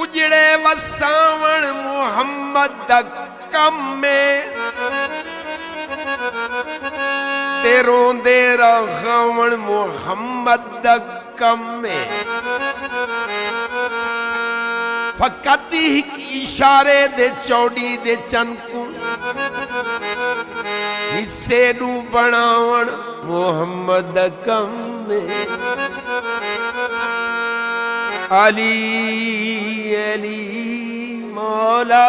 उजड़े वसावण मुहम्मद कम में तेरों दे रखावण मुहम्मद कम में फकत ही इशारे दे चौड़ी दे चनकू हिस्से नू बनावण मुहम्मद कम में अली अली मौला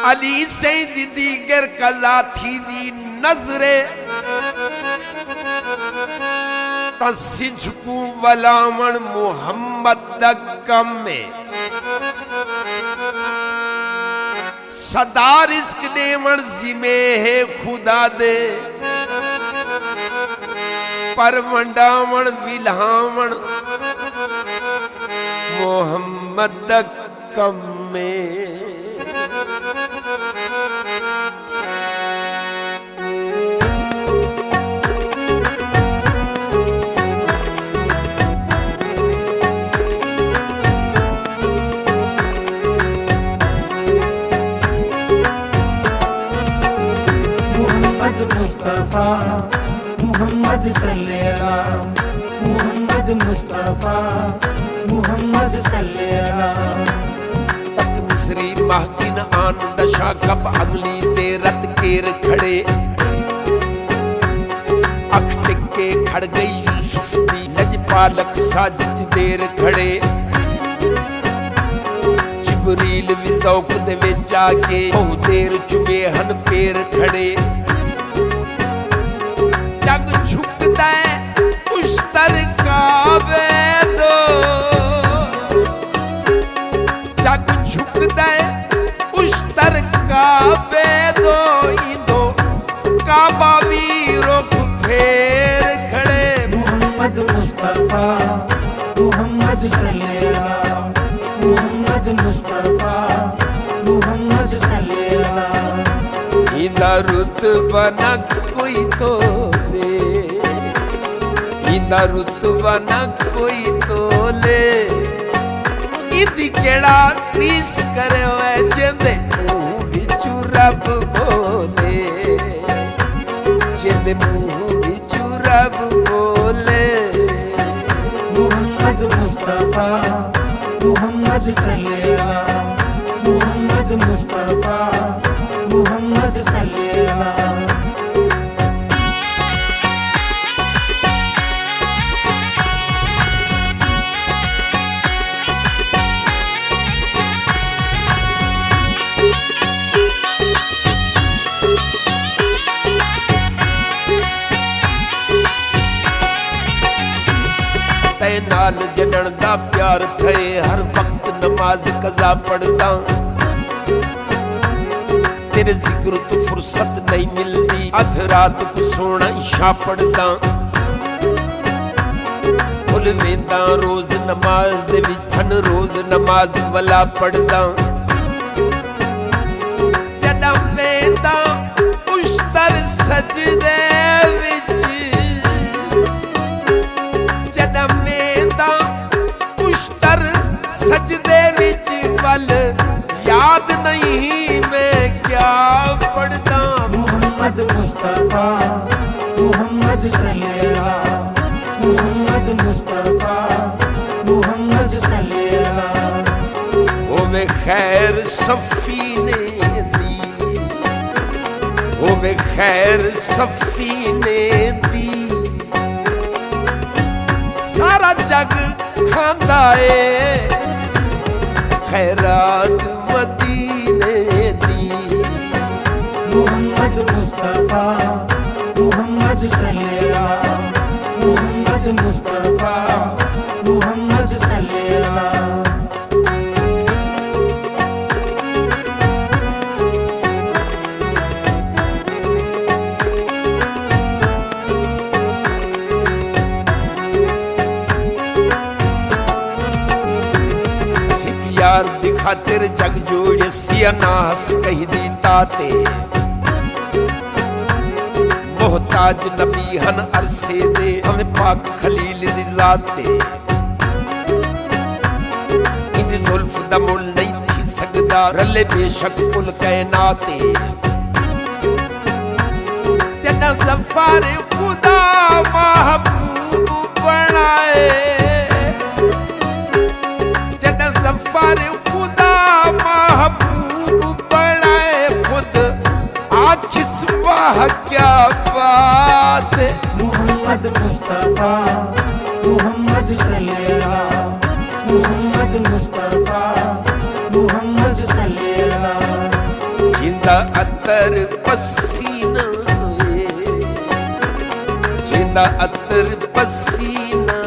अली से दीगर कला थी दी नजरे तसिझकू वलावण मुहम्मद कम में सदा रिस्क देवण जिमे है खुदा दे पर वंडावण विल्हावण मुहम्मद कम में मुस्तफा मुहम्मद सल्लल्लाहु मुहम्मद मुस्तफा मुहम्मद सल्लल्लाहु तक मिस्री महकिन आन दशा कब अगली ते रत केर खड़े अख टिके खड़ गई यूसुफ दी लजपालक साजिद देर खड़े जिबरील भी ज़ौक़ दे विच आके बहु देर चुमे हन पैर खड़े जग झुकदा है उस तर काबे दो जग झुकदा है उस तर काबे दो इंदो काबा भी रुख फेर खड़े मुहम्मद मुस्तफा मुहम्मद सल्लल्लाहु मुहम्मद मुस्तफा मुहम्मद सल्लल्लाहु इंदा रुतबा न कोई तोले इंदा रुतबा न कोई तोले इदी केड़ा रीस करे हुए जिंदे मुंह बिचू रब बोले जिंदे मुंह बिचू रब बोले मुहम्मद मुस्तफा मुहम्मद सल्लल्लाहु मुहम्मद मुस्तफा मुहम्मद सल्लल्लाहु तै नाल जड़न दा प्यार थे हर वक्त नमाज कज़ा पढ़दा तेरे जिक्र तो फुर्सत नहीं मिलती अध रात को सोना इशा पढ़दा भुल वेंदा रोज नमाज दे विच हन रोज नमाज वाला पढ़दा जदम वेंदा उस तर सजदे विच जदम वेंदा उस तर सजदे विच वल याद नहीं मैं क्या पढ़दा मुहम्मद मुस्तफा मुहम्मद सल्लल्लाहु मुहम्मद मुस्तफा मुहम्मद सल्लल्लाहु होवे खैर सफीने दी होवे खैर सफीने दी सारा जग खांदा ए खैरात मदीने दी मुहम्मद मुस्तफा मुहम्मद सल्लल्लाहु मुहम्मद मुस्तफा मुहम्मद सल्लल्लाहु यार दिखा तेरे जग जोड़ सिया नास कही दी ताते ताज नबी हन अरसे दे हमें पाक खलील दी जात ते इंदी जुल्फ दा मुल नहीं थी सकदा रले बेशक कुल कायनात ते जन्ना ज़फ़र खुदा महबूब बनाए जन्ना ज़फ़र खुदा महबूब बनाए खुद आखिस वाह क्या बात है मोहम्मद मुस्तफा मोहम्मद सल्लल्लाह मोहम्मद मुस्तफा मोहम्मद सल्लल्लाह जिंदा अतर पसीना जिंदा अतर पसीना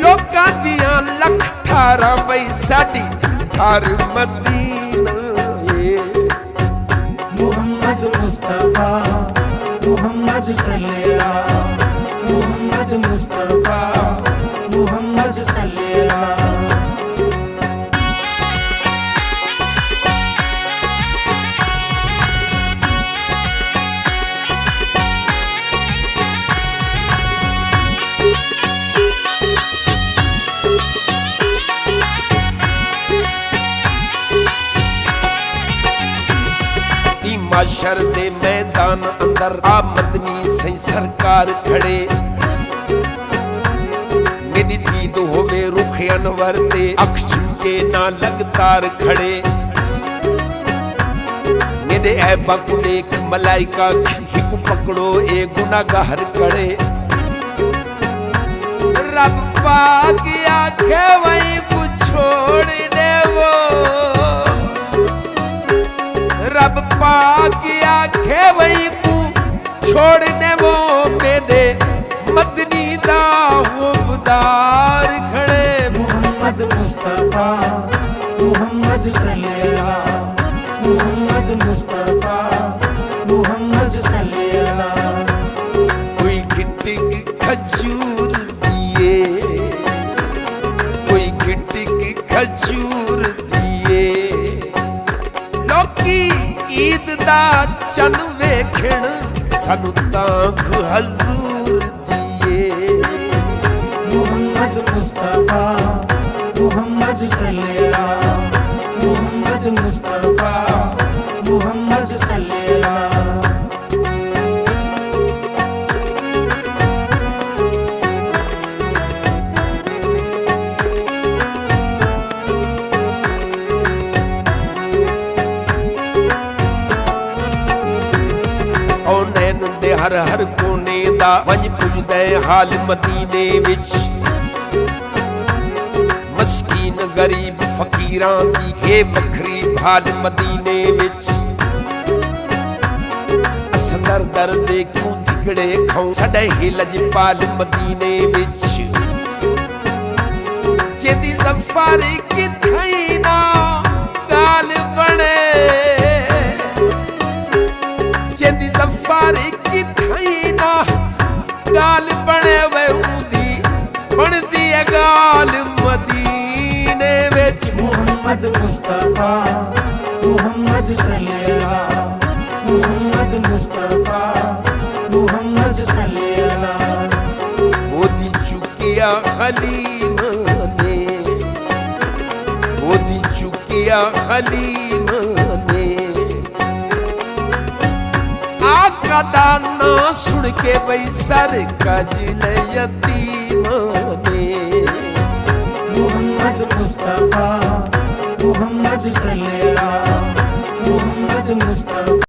लोकां दियां लख 18 बई साडी हर मदीना मोहम्मद मुस्तफा मोहम्मद सल्लल्लाह मोहम्मद मुस्तफा मोहम्मद सल्लल्लाह माशर दे मैदान अंदर आमदनी सही सरकार खड़े मेरी दीद होवे रुख अनवर ते अख झुके ना लगतार खड़े मेरे ऐबा को देख मलाइका हिक पकड़ो ए गुनाहगार खड़े रब पाक आखे वही कुछ छोड़ दे वो रब पाक आखे वही को छोड़ दे वो मेरे मदनी दा हुबदार खड़े मोहम्मद मुस्तफा मोहम्मद सल्लल्लाह मोहम्मद मुस्तफा मोहम्मद सल्लल्लाह कोई गिट्टिक खजूर दिए कोई गिट्टिक खजूर दिए लोकी ईद दा चन वेखण सानू तां हजूर दिए मोहम्मद मुस्तफा मोहम्मद सल्लल्लाह मोहम्मद मुस्तफा मोहम्मद सल्लल्लाह दे हर हर कोने दा वंज पुजदे हाल मदीने विच मस्कीन गरीब फकीरां दी हे वखरी भाल मदीने विच असदर दर्दे क्यों तिकड़े खाऊं साडे ही लजपाल मदीने विच जेदी ज़फ़र किथई ना गाल बने जेदी ज़फ़र किथई ना गाल बने वे उदी बनदी है गाल मदीने विच मोहम्मद मुस्तफा मोहम्मद सल्लल्लाह मोहम्मद मुस्तफा मोहम्मद सल्लल्लाह मोदी चुकिया खलीमा ने मोदी चुकिया खलीमा ने आका दा ना सुन के बई सर कजल यतीमा ने मोहम्मद मुस्तफा मोहम्मद सल्लल्लाह मोहम्मद मुस्तफा